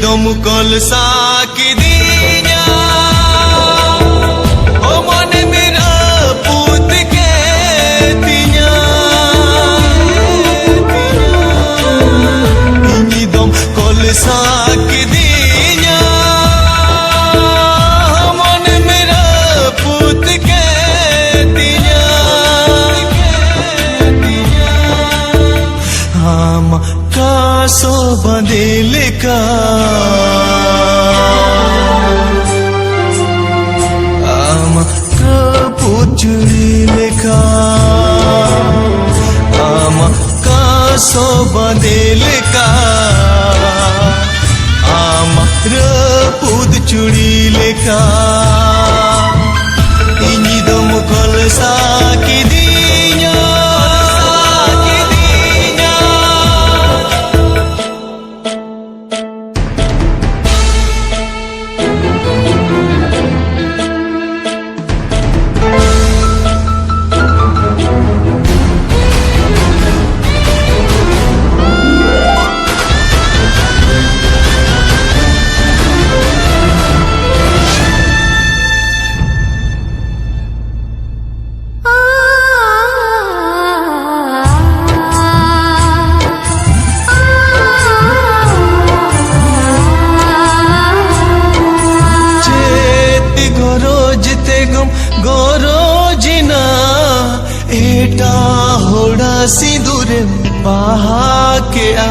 दमकल साकिदिया ओ मन मेरा पूत के दिया इनी दमकल साकिदिया मन मेरा पूत के दिया हम कासो बंदिल का पुचड़ी लेखा आमा कासो बंदिल का चुड़ी लेका इनी दम kolsa kidinya गोरोजिना एटा होड़ा सिंदूर बहा के आ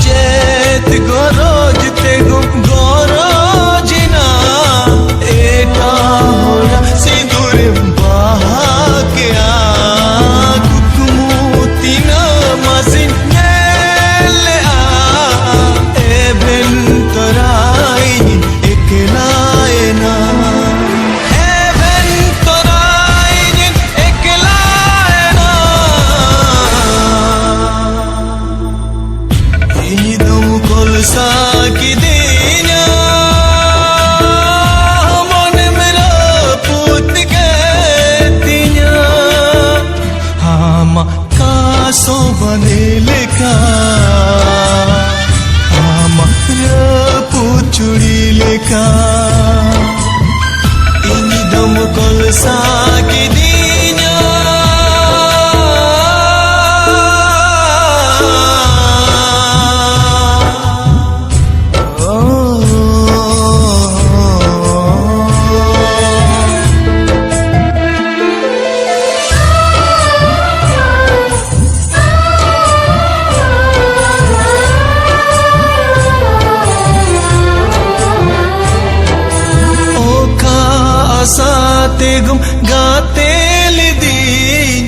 चेत गोरोजते गोरोजिना एटा होड़ा सिंदूर बहा के आ कुकुमुतिना मासिन so bandele ka amara puchuri leka ini dam kolsa kidinya तेगुम गाते लिदीन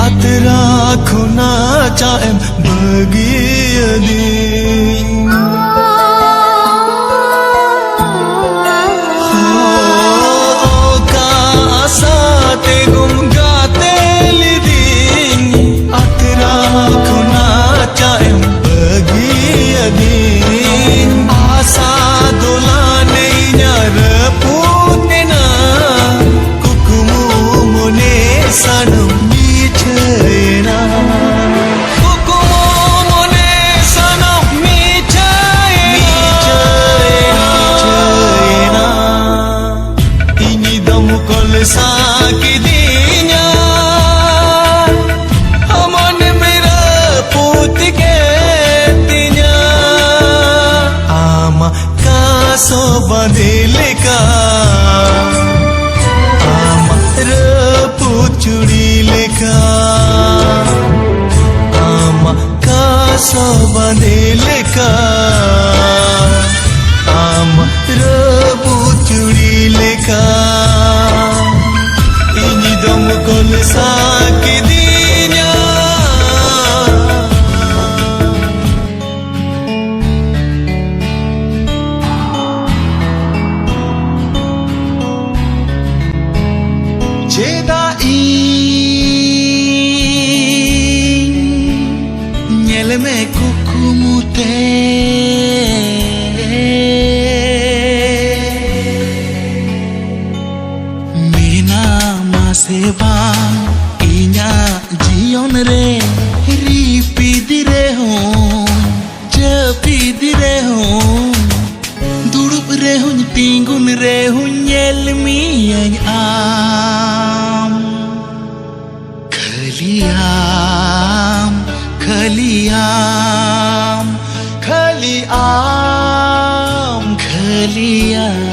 अतरा खुना चाएम बगियदीन का आसा तेगुम गाते लिदीन अतरा खुना चाएम बगियदीन आसा दोला नहीं यार sanam michayna kukumo mone sanam michayna ini dam kolsa kidinya aman mera put ke tinya ama kaso bandele ka चुड़ी लेका आमा कासो बंदे लेका आमा रबू चुड़ी लेका इनी दम kolsa kidinya Jeda nyel me kukumute mina maseba inya jion re ripidire hon japidire hon durup re hun tingun re hun nyel mi khaliam khaliam khaliam khaliam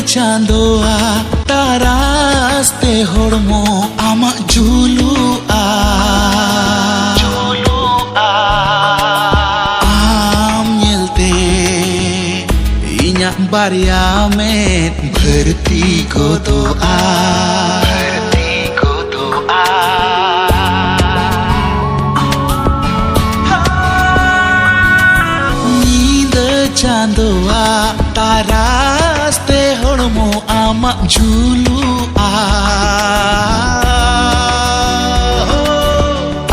चांदोआ तारास्ते होड़मो आमा जुलुआ आम नेलते इन्याक बारिया में भर्ती गोदोआ चांदोआ तारास्ते होड़मो आमा जुलुआ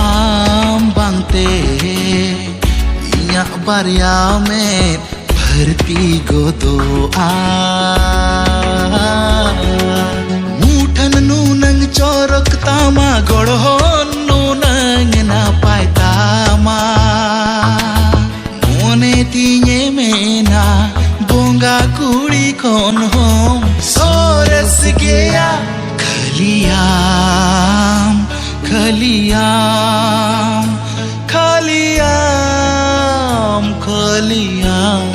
आम बांगते इन्याक बारिया में भर्ती गोदोआ मुठन नूनंग चोरक तामा गड़हन नूनंग नापाय तामा मोने तिnye मेना बोंगा कुड़ी कौन होम सोरस गया खलियाम खलियाम खलियाम खलियाम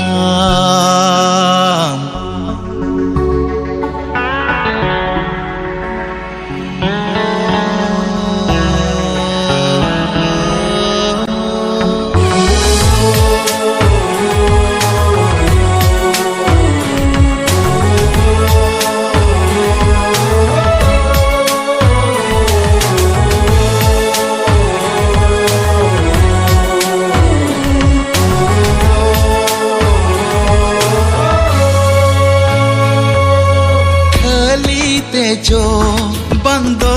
तेचो बंदो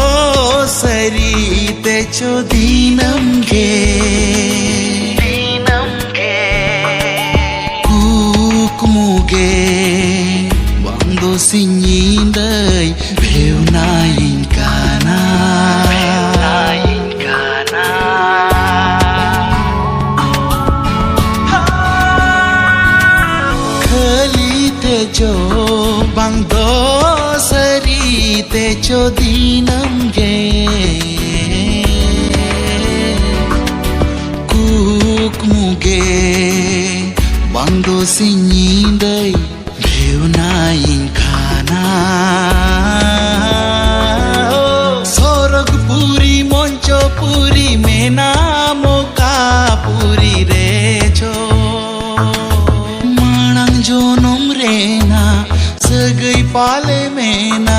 सरी तेचो दीनम गे कुकमुगे बंदो सिंयिंदै भेवनाइन काना खली तेचो बंदो तेचो दीनम गे कुकमुगे बंदो सिंयिंदै भेवनाइन खाना सरगपुरी मंचपुरी मेना मोकापुरी रेचो मांग जोनम रेना सगै पाले मेना